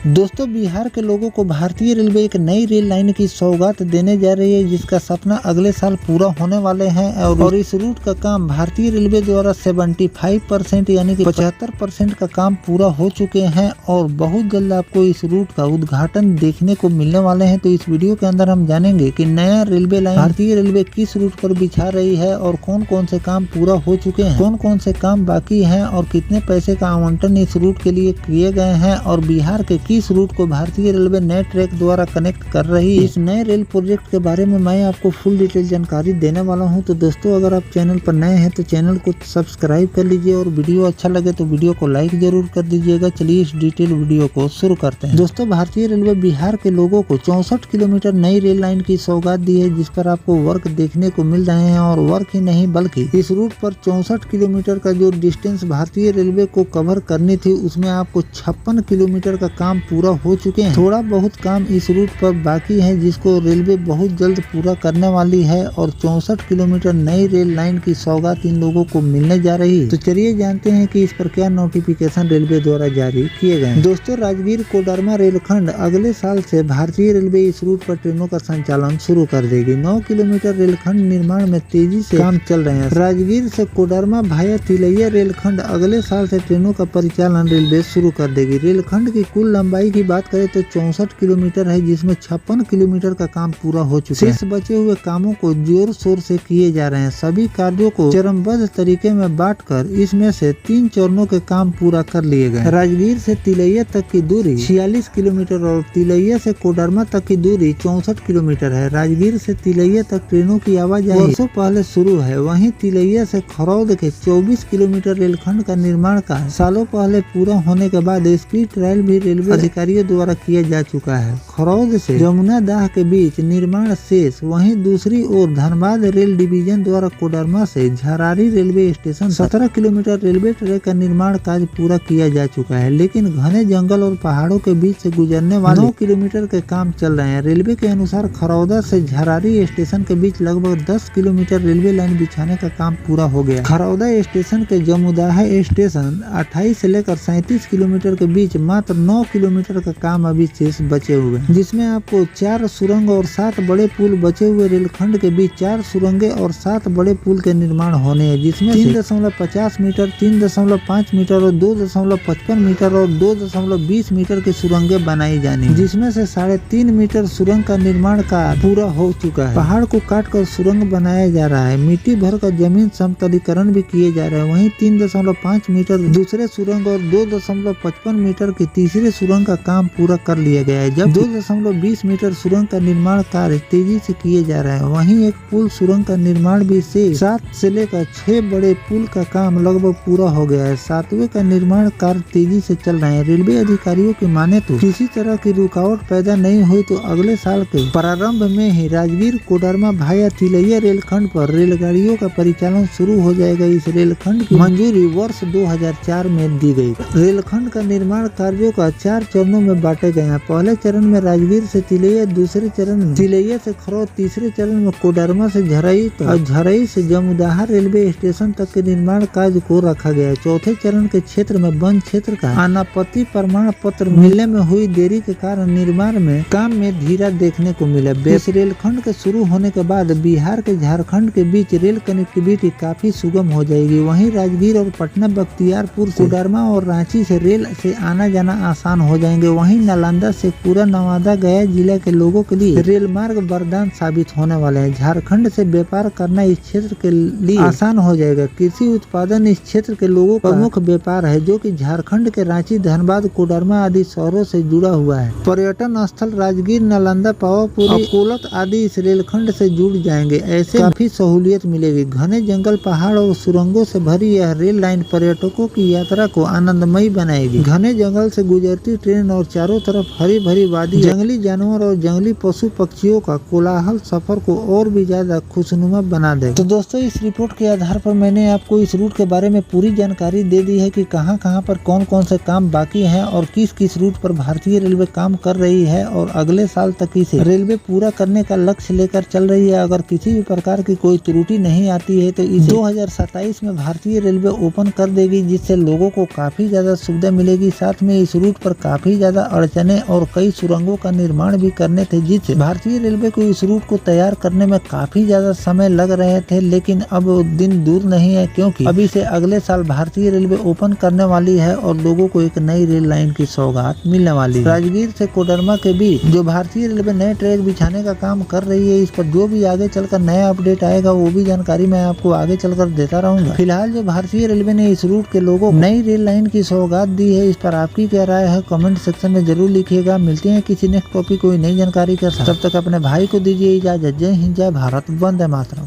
दोस्तों, बिहार के लोगों को भारतीय रेलवे एक नई रेल लाइन की सौगात देने जा रही है, जिसका सपना अगले साल पूरा होने वाले हैं और इस रूट का काम भारतीय रेलवे द्वारा 75% यानी कि 75% का काम पूरा हो चुके हैं और बहुत जल्द आपको इस रूट का उद्घाटन देखने को मिलने वाले हैं। तो इस वीडियो के अंदर हम जानेंगे कि नया रेलवे लाइन भारतीय रेलवे किस रूट पर बिछा रही है और कौन कौन से काम पूरा हो चुके हैं, कौन कौन से काम बाकी हैं और कितने पैसे का आवंटन इस रूट के लिए किए गए हैं और बिहार के किस रूट को भारतीय रेलवे नए ट्रैक द्वारा कनेक्ट कर रही है। इस नए रेल प्रोजेक्ट के बारे में मैं आपको फुल डिटेल जानकारी देने वाला हूं। तो दोस्तों, अगर आप चैनल पर नए हैं तो चैनल को सब्सक्राइब कर लीजिए और वीडियो अच्छा लगे तो वीडियो को लाइक जरूर कर दीजिएगा। चलिए इस डिटेल वीडियो को शुरू करते हैं। दोस्तों, भारतीय रेलवे बिहार के लोगों को 64 किलोमीटर नई रेल लाइन की सौगात दी है, जिस पर आपको वर्क देखने को मिल रहे हैं और वर्क ही नहीं बल्कि इस रूट पर 64 किलोमीटर का जो डिस्टेंस भारतीय रेलवे को कवर करनी थी, उसमें आपको 56 किलोमीटर का काम पूरा हो चुके हैं। थोड़ा बहुत काम इस रूट पर बाकी है, जिसको रेलवे बहुत जल्द पूरा करने वाली है और 64 किलोमीटर नई रेल लाइन की सौगात इन लोगों को मिलने जा रही है। तो चलिए जानते हैं कि इस पर क्या नोटिफिकेशन रेलवे द्वारा जारी किए गए हैं। दोस्तों, राजगीर कोडरमा रेलखंड अगले साल से भारतीय रेलवे इस रूट पर ट्रेनों का संचालन शुरू कर देगी। 9 किलोमीटर रेलखंड निर्माण में तेजी से काम चल रहे हैं। राजगीर से कोडरमा भाया तिलैया रेलखंड अगले साल से ट्रेनों का परिचालन रेलवे शुरू कर देगी। रेलखंड की कुल लंबाई की बात करें तो 64 किलोमीटर है, जिसमें 56 किलोमीटर का काम पूरा हो चुका है। शेष बचे हुए कामों को जोर शोर से किए जा रहे हैं। सभी कार्यों को चरणबद्ध तरीके में बांटकर इसमें से 3 चरणों के काम पूरा कर लिए गए। राजगीर से तिलैया तक की दूरी 46 किलोमीटर और तिलैया से कोडरमा तक की दूरी 64 किलोमीटर है। राजगीर से तिलैया तक ट्रेनों की आवाजाही वर्षों पहले शुरू है। वहीं तिलैया से खरौद के 24 किलोमीटर रेलखंड का निर्माण कार्य सालों पहले पूरा होने के बाद स्पीड ट्रायल भी रेलवे अधिकारियों द्वारा किया जा चुका है। खरौद से जमुना दाह के बीच निर्माण शेष। वहीं दूसरी ओर धनबाद रेल डिवीजन द्वारा कोडरमा से Jharari railway station 17 kilometre railway track का निर्माण कार्य पूरा किया जा चुका है, लेकिन घने जंगल और पहाड़ों के बीच से गुजरने वाले 9 किलोमीटर के काम चल रहे हैं। रेलवे के अनुसार खरौदा से झरारी स्टेशन के बीच लगभग 10 किलोमीटर रेलवे लाइन बिछाने का काम पूरा हो गया। खरौदा स्टेशन के जमुदाह स्टेशन 28 से लेकर 37 किलोमीटर के बीच मात्र 9 किलोमीटर का काम अभी शेष बचे हुए, जिसमें आपको 4 सुरंग और 7 बड़े पुल बचे हुए। रेलखंड के बीच 4 सुरंगें और 7 बड़े पुल के निर्माण होने हैं, जिसमें 3.50 मीटर, 3.5 मीटर और 2.55 मीटर और 2.20 मीटर की सुरंगें बनाई जानी, जिसमें से 3.5 मीटर सुरंग का निर्माण कार्य पूरा हो चुका है। पहाड़ को काटकर सुरंग बनाया जा रहा है। मिट्टी भर कर जमीन समतलीकरण भी किए जा रहे हैं। वहीं 3.5 मीटर दूसरे सुरंग और 2.55 मीटर की तीसरे सुरंग का काम पूरा कर लिया गया है, जब 2.20 मीटर सुरंग का निर्माण कार्य तेजी से किए जा रहे हैं। वहीं एक पुल सुरंग का निर्माण भी से 7 से लेकर 6 बड़े पुल का काम लगभग पूरा हो गया है। 7वें का निर्माण कार्य तेजी से चल रहे हैं। रेलवे अधिकारियों की माने तो किसी तरह की रुकावट पैदा नहीं हुई तो अगले साल के प्रारंभ में ही राजगीर कोडरमा भाया तिलैया रेलखंड पर रेलगाड़ियों का परिचालन शुरू हो जाएगा। इस रेलखंड की मंजूरी वर्ष 2004 में दी गई। रेलखंड का निर्माण कार्यों का 4 चरणों में बांटे गए हैं। पहले चरण में राजगीर से तिलैया, दूसरे चरण में तिलैया से खरौद, तीसरे चरण में कोडरमा से झरई और झरई से जमुदाह रेलवे स्टेशन तक के निर्माण कार्य को रखा गया है। चौथे चरण के क्षेत्र में वन क्षेत्र का अनापत्ति प्रमाण पत्र मिलने में हुई देरी के कारण निर्माण में काम में धीरा देखने को मिला। इस रेलखंड के शुरू होने के बाद बिहार के झारखंड के बीच रेल कनेक्टिविटी काफी सुगम हो जाएगी। वहीं राजगीर और पटना, बख्तियारपुर, कोडरमा और रांची से रेल से आना जाना आसान हो जाएंगे। वहीं नालंदा से पूरा नवादा गया जिला के लोगों के लिए रेल मार्ग वरदान साबित होने वाले हैं। झारखंड से व्यापार करना इस क्षेत्र के लिए आसान हो जाएगा। कृषि उत्पादन इस क्षेत्र के लोगों का प्रमुख व्यापार है, जो कि झारखंड के रांची, धनबाद, कोडरमा आदि शहरों से जुड़ा हुआ है। पर्यटन स्थल राजगीर, नालंदा, पावापुरी, कोलत आदि इस रेलखंड से जुड़ जाएंगे। ऐसे काफी सहूलियत मिलेगी। घने जंगल, पहाड़ और सुरंगों से भरी यह रेल लाइन पर्यटकों की यात्रा को आनंदमयी बनाएगी। घने जंगल से गुजरती ट्रेन और चारों तरफ हरी भरी वादी, जंगली जानवर और जंगली पशु पक्षियों का कोलाहल सफर को और भी ज्यादा खुशनुमा बना देगा। तो दोस्तों, इस रिपोर्ट के आधार पर मैंने आपको इस रूट के बारे में पूरी जानकारी दे दी है कि कहां पर कौन कौन से काम बाकी हैं और किस किस रूट पर भारतीय रेलवे काम कर रही है और अगले साल तक इसे रेलवे पूरा करने का लक्ष्य लेकर चल रही है। अगर किसी भी प्रकार की कोई त्रुटि नहीं आती है तो इसे 2027 में भारतीय रेलवे ओपन कर देगी, जिससे लोगों को काफी ज्यादा सुविधा मिलेगी। साथ में इस रूट पर काफी ज्यादा अड़चने और कई सुरंगों का निर्माण भी करने थे, जिससे भारतीय रेलवे को इस रूट को तैयार करने में काफी ज्यादा समय लग रहे थे। लेकिन अब दिन दूर नहीं है, क्योंकि अभी से अगले साल भारतीय रेलवे ओपन करने वाली है और लोगों को एक नई रेल लाइन की सौगात मिलने वाली है। राजगीर से कोडरमा के बीच जो भारतीय रेलवे नए ट्रैक बिछाने का काम कर रही है, इस पर जो भी आगे चलकर नया अपडेट आएगा वो भी जानकारी मैं आपको आगे चलकर देता रहूंगा। फिलहाल जो भारतीय रेलवे ने इस रूट के लोगों को नई रेल लाइन की सौगात दी है, इस पर आपकी क्या राय है कमेंट सेक्शन में जरूर लिखिएगा। मिलते हैं किसी नेक्स्ट टॉपिक कोई नई जानकारी के साथ, तब तक अपने भाई को दीजिए इजाजत। जय हिंद, जय भारत, वंदे मातरम।